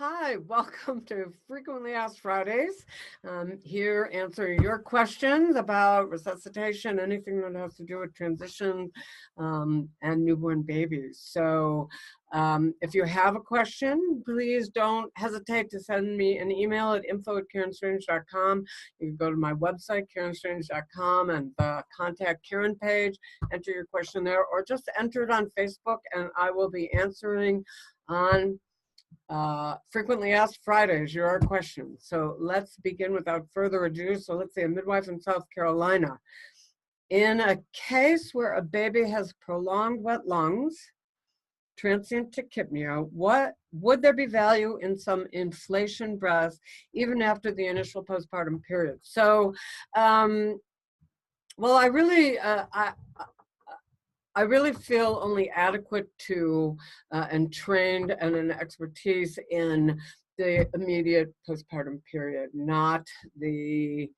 Hi, welcome to Frequently Asked Fridays. Here answering your questions about resuscitation, anything that has to do with transition and newborn babies. So if you have a question, please don't hesitate to send me an email at info@karenstrange.com. You can go to my website, karenstrange.com, and the Contact Karen page, enter your question there, or just enter it on Facebook, and I will be answering on Frequently Asked Fridays, your questions. So let's begin without further ado. So let's say a midwife in South Carolina. In a case where a baby has prolonged wet lungs, transient tachypnea, what would there be value in some inflation breaths even after the initial postpartum period? So, well, I really feel only adequate to and trained and an expertise in the immediate postpartum period, not the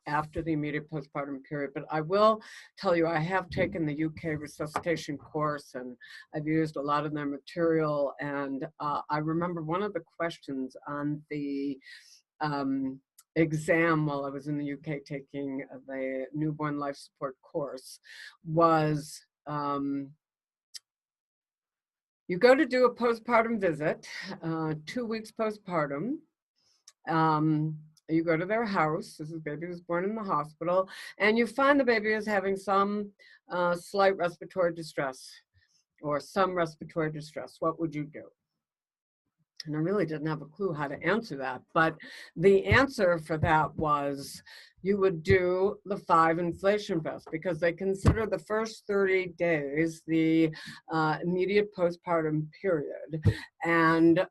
after the immediate postpartum period. But I will tell you, I have taken the UK resuscitation course and I've used a lot of their material. And I remember one of the questions on the exam while I was in the UK taking the newborn life support course was you go to do a postpartum visit, 2 weeks postpartum. You go to their house. This baby was born in the hospital, and you find the baby is having some slight respiratory distress or some respiratory distress. What would you do? And I really didn't have a clue how to answer that. But the answer for that was you would do the 5 inflation breaths because they consider the first 30 days the immediate postpartum period. And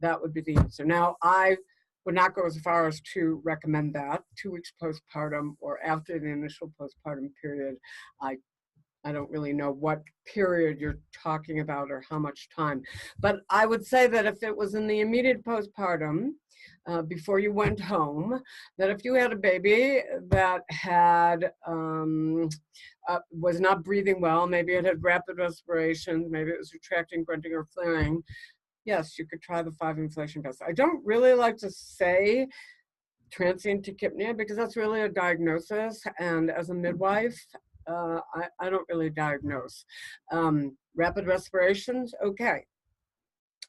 that would be the answer. Now, I would not go as far as to recommend that 2 weeks postpartum or after the initial postpartum period. I don't really know what period you're talking about or how much time. But I would say that if it was in the immediate postpartum, before you went home, that if you had a baby that had was not breathing well, maybe it had rapid respirations, maybe it was retracting, grunting, or flaring, yes, you could try the 5 inflation breaths. I don't really like to say transient tachypnea because that's really a diagnosis, and as a midwife, I don't really diagnose. Rapid respirations, okay.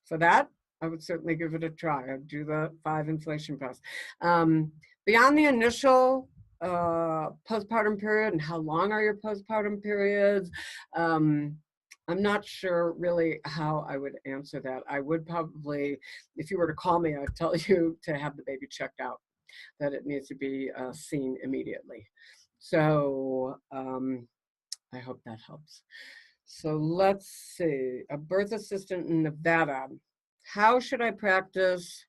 For that, I would certainly give it a try. I'd do the 5 inflation breaths. Beyond the initial postpartum period and how long are your postpartum periods, I'm not sure really how I would answer that. I would probably, if you were to call me, I'd tell you to have the baby checked out, that it needs to be seen immediately. So I hope that helps. So let's see, a birth assistant in Nevada. How should I practice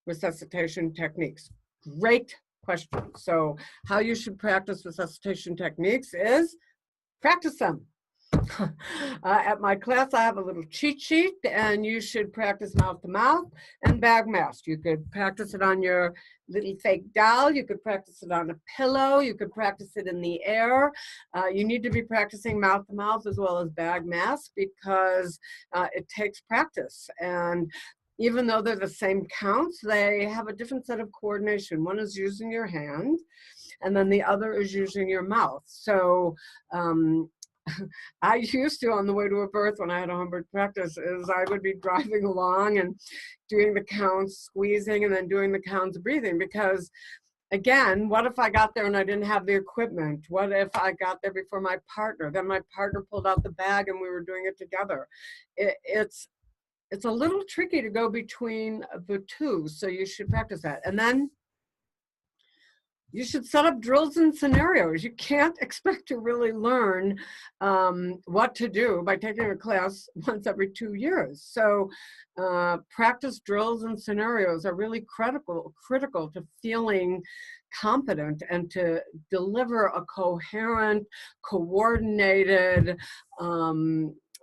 resuscitation techniques? Great question. So how you should practice resuscitation techniques is practice them. At my class, I have a little cheat sheet, and you should practice mouth to mouth and bag mask. You could practice it on your little fake doll. You could practice it on a pillow. You could practice it in the air. You need to be practicing mouth to mouth as well as bag mask because it takes practice. And even though they're the same counts, they have a different set of coordination. One is using your hand, and then the other is using your mouth. So I used to, on the way to a birth when I had a home birth practice, is I would be driving along and doing the counts, squeezing, and then doing the counts, breathing. Because, again, what if I got there and I didn't have the equipment? What if I got there before my partner? Then my partner pulled out the bag and we were doing it together. It's a little tricky to go between the two, so you should practice that. And then you should set up drills and scenarios. You can't expect to really learn what to do by taking a class once every 2 years. So practice drills and scenarios are really critical to feeling competent and to deliver a coherent, coordinated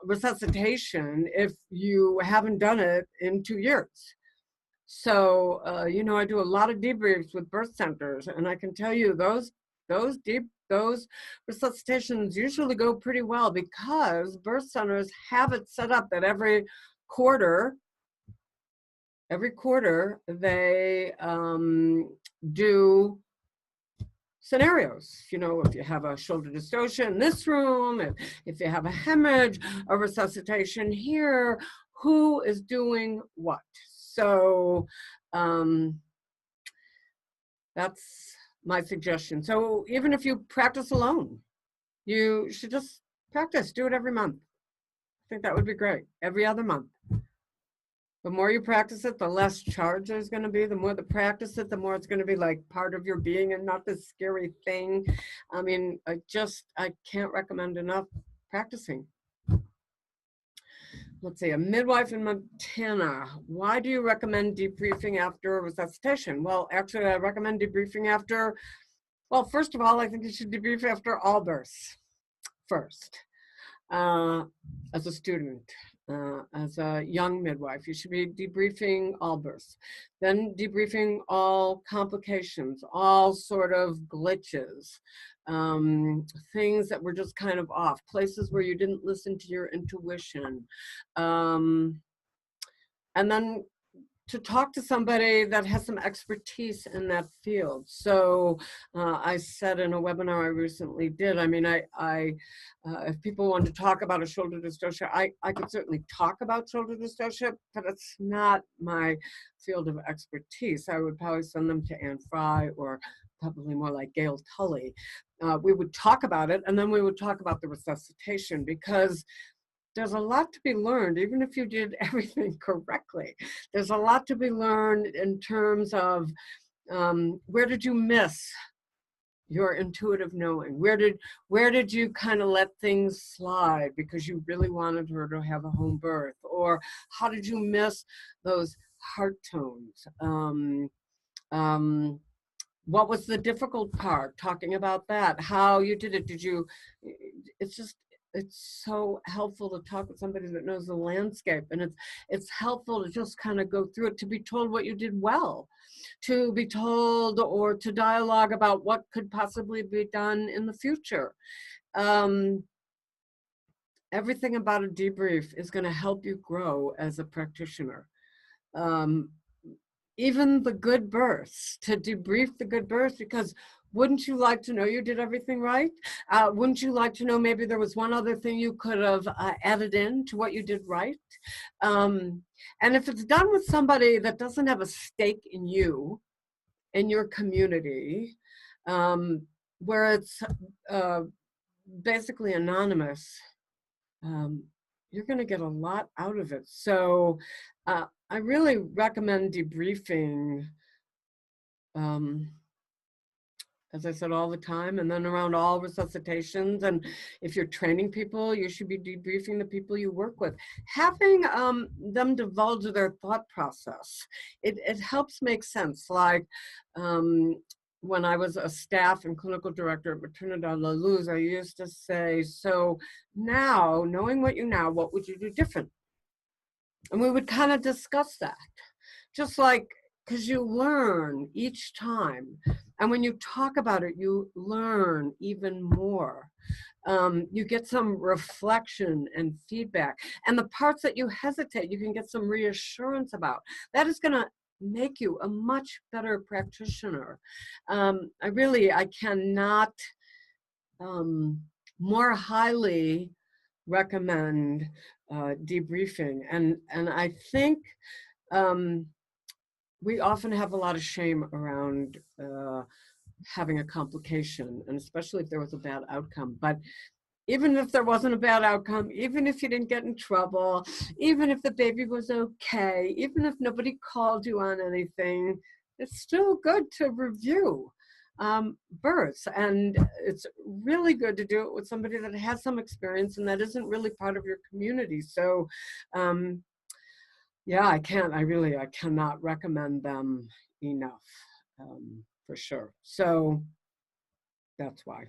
resuscitation if you haven't done it in 2 years. So, I do a lot of debriefs with birth centers, and I can tell you those resuscitations usually go pretty well because birth centers have it set up that every quarter every quarter, they do scenarios. You know, if you have a shoulder dystocia in this room, if you have a hemorrhage, a resuscitation here, who is doing what? So that's my suggestion. So even if you practice alone, you should just practice, do it every month. I think that would be great. Every other month. The more you practice it, the less charge there's going to be. The more you practice it, the more it's going to be like part of your being and not this scary thing. I mean, I can't recommend enough practicing. Let's see, a midwife in Montana. Why do you recommend debriefing after resuscitation? Well, actually, I recommend debriefing after, well, first of all, I think you should debrief after all births first. As a student, as a young midwife, you should be debriefing all births, then debriefing all complications, all sort of glitches, things that were just kind of off, places where you didn't listen to your intuition, and then to talk to somebody that has some expertise in that field. So I said in a webinar I recently did, I mean, if people want to talk about a shoulder dystocia, I could certainly talk about shoulder dystocia, but it's not my field of expertise. I would probably send them to Anne Fry or probably more like Gail Tully. We would talk about it, and then we would talk about the resuscitation, because there's a lot to be learned, even if you did everything correctly. There's a lot to be learned in terms of where did you miss your intuitive knowing? Where did you kind of let things slide because you really wanted her to have a home birth? Or how did you miss those heart tones? What was the difficult part? Talking about that, how you did it. It's so helpful to talk with somebody that knows the landscape, and it's helpful to just kind of go through it, to be told what you did well, to be told or to dialogue about what could possibly be done in the future. Everything about a debrief is going to help you grow as a practitioner. Even the good births, to debrief the good births, because wouldn't you like to know you did everything right? Wouldn't you like to know maybe there was one other thing you could have added in to what you did right? And if it's done with somebody that doesn't have a stake in you, in your community, where it's basically anonymous, you're going to get a lot out of it. So I really recommend debriefing, as I said, all the time, and then around all resuscitations. And if you're training people, you should be debriefing the people you work with. Having them divulge their thought process, it helps make sense. Like when I was a staff and clinical director at Maternidad La Luz, I used to say, so now, knowing what you know, what would you do different? And we would kind of discuss that, just like, because you learn each time. And when you talk about it, you learn even more. You get some reflection and feedback. And the parts that you hesitate, you can get some reassurance about. That is going to make you a much better practitioner. I cannot more highly recommend debriefing. And I think we often have a lot of shame around having a complication, and especially if there was a bad outcome. But even if there wasn't a bad outcome, even if you didn't get in trouble, even if the baby was okay, even if nobody called you on anything, it's still good to review births. And it's really good to do it with somebody that has some experience and that isn't really part of your community. So yeah, I cannot recommend them enough, for sure. So that's why.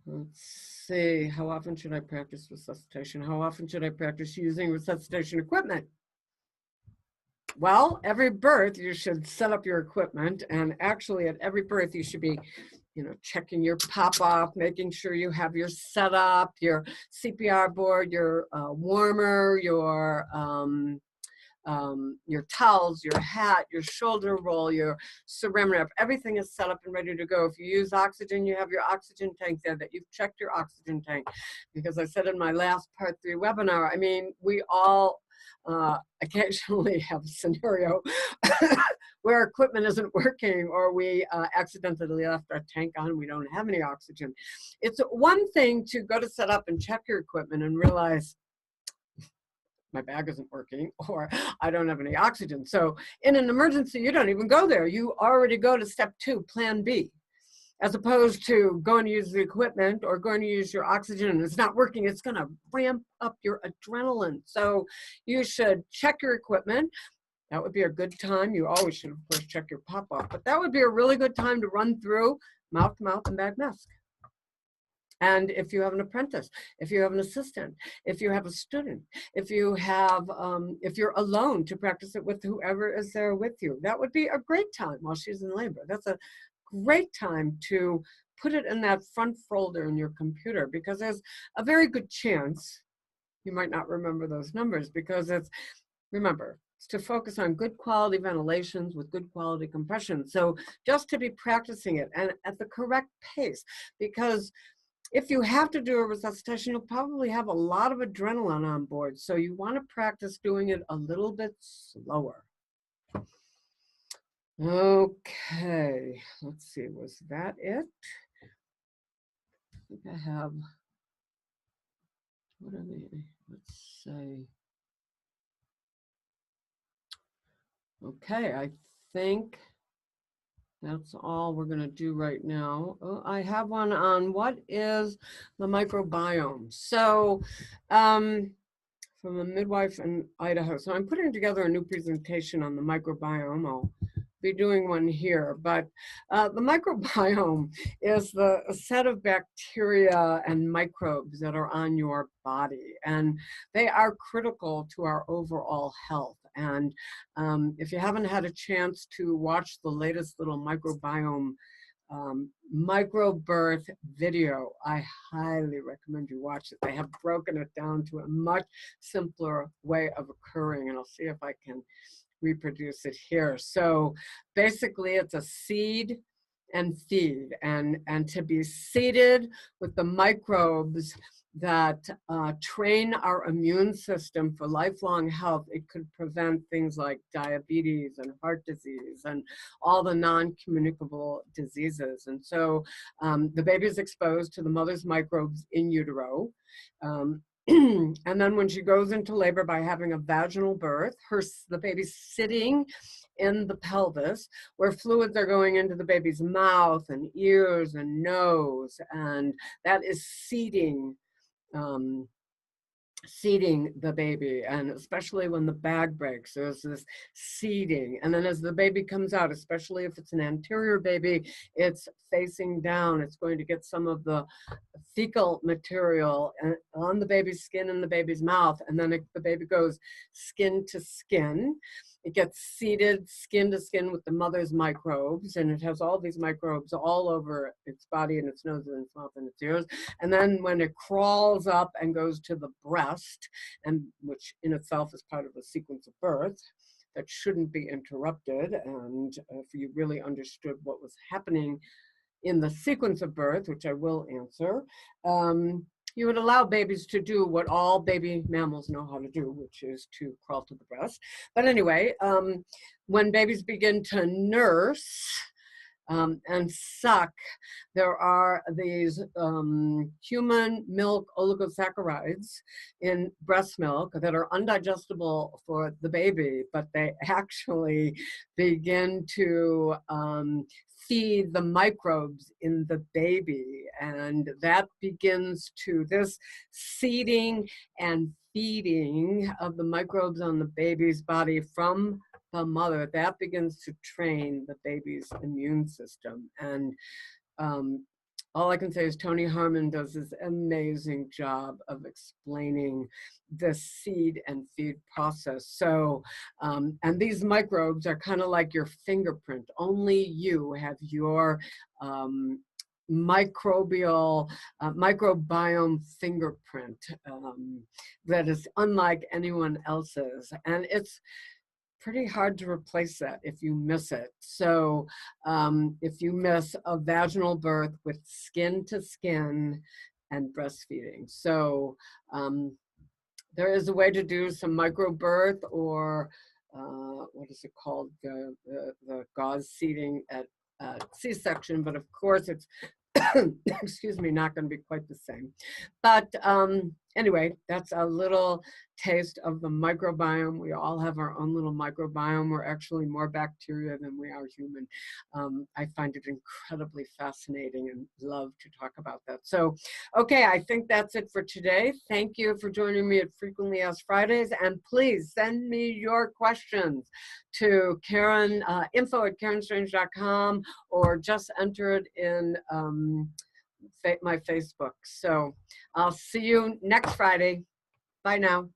Let's see, how often should I practice resuscitation? How often should I practice using resuscitation equipment? Well, every birth you should set up your equipment, and actually at every birth you should be, checking your pop-off, making sure you have your setup, your CPR board, your warmer, your your towels, your hat, your shoulder roll, your saran wrap, everything is set up and ready to go. If you use oxygen, you have your oxygen tank there, that you've checked your oxygen tank. Because I said in my last part 3 webinar, I mean, we all occasionally have a scenario where equipment isn't working, or we accidentally left our tank on, we don't have any oxygen. It's one thing to go to set up and check your equipment and realize my bag isn't working, or I don't have any oxygen. So in an emergency, you don't even go there. You already go to step 2, plan B. As opposed to going to use the equipment or going to use your oxygen and it's not working, it's going to ramp up your adrenaline. So you should check your equipment. That would be a good time. You always should, of course, check your pop-off, but that would be a really good time to run through mouth-to-mouth and bag mask. And if you have an apprentice, if you have an assistant, if you have a student, if you have, if you're alone to practice it with whoever is there with you, that would be a great time while she's in labor. That's a great time to put it in that front folder in your computer, because there's a very good chance you might not remember those numbers, because it's, remember, it's to focus on good quality ventilations with good quality compression. So just to be practicing it and at the correct pace, because if you have to do a resuscitation, you'll probably have a lot of adrenaline on board. So you want to practice doing it a little bit slower. Okay, let's see, was that it? I think I have, what are they, let's say. Okay, I think that's all we're going to do right now. Oh, I have one on what is the microbiome. So, from a midwife in Idaho. So I'm putting together a new presentation on the microbiome. I'll be doing one here, but the microbiome is the set of bacteria and microbes that are on your body, and they are critical to our overall health. And if you haven't had a chance to watch the latest little microbiome microbirth video, I highly recommend you watch it. They have broken it down to a much simpler way of occurring, and I'll see if I can reproduce it here. So basically it's a seed and feed, and to be seeded with the microbes that train our immune system for lifelong health. It could prevent things like diabetes and heart disease and all the non-communicable diseases. And so the baby is exposed to the mother's microbes in utero. And then when she goes into labor by having a vaginal birth, the baby's sitting in the pelvis, where fluids are going into the baby's mouth and ears and nose, and that is seeding the baby. And especially when the bag breaks, there's this seeding. And then as the baby comes out, especially if it's an anterior baby, it's facing down. It's going to get some of the fecal material on the baby's skin and the baby's mouth. And then the baby goes skin to skin. It gets seeded skin to skin with the mother's microbes, and it has all these microbes all over its body and its nose and its mouth and its ears. And then when it crawls up and goes to the breast, and which in itself is part of the sequence of birth that shouldn't be interrupted, and if you really understood what was happening in the sequence of birth, which I will answer, you would allow babies to do what all baby mammals know how to do, which is to crawl to the breast. But anyway, when babies begin to nurse and suck, there are these human milk oligosaccharides in breast milk that are undigestible for the baby, but they actually begin to feed the microbes in the baby. And that begins to, this seeding and feeding of the microbes on the baby's body from the mother, that begins to train the baby's immune system. And all I can say is Tony Harmon does this amazing job of explaining the seed and feed process. So, and these microbes are kind of like your fingerprint. Only you have your microbiome fingerprint that is unlike anyone else's. And it's pretty hard to replace that if you miss it. So if you miss a vaginal birth with skin to skin and breastfeeding. So there is a way to do some micro birth, or what is it called? The gauze seating at C-section, but of course it's, excuse me, not going to be quite the same. But anyway, that's a little taste of the microbiome. We all have our own little microbiome. We're actually more bacteria than we are human. I find it incredibly fascinating and love to talk about that. So, okay, I think that's it for today. Thank you for joining me at Frequently Asked Fridays, and please send me your questions to Karen, info@karenstrange.com, or just enter it in my Facebook. So I'll see you next Friday. Bye now.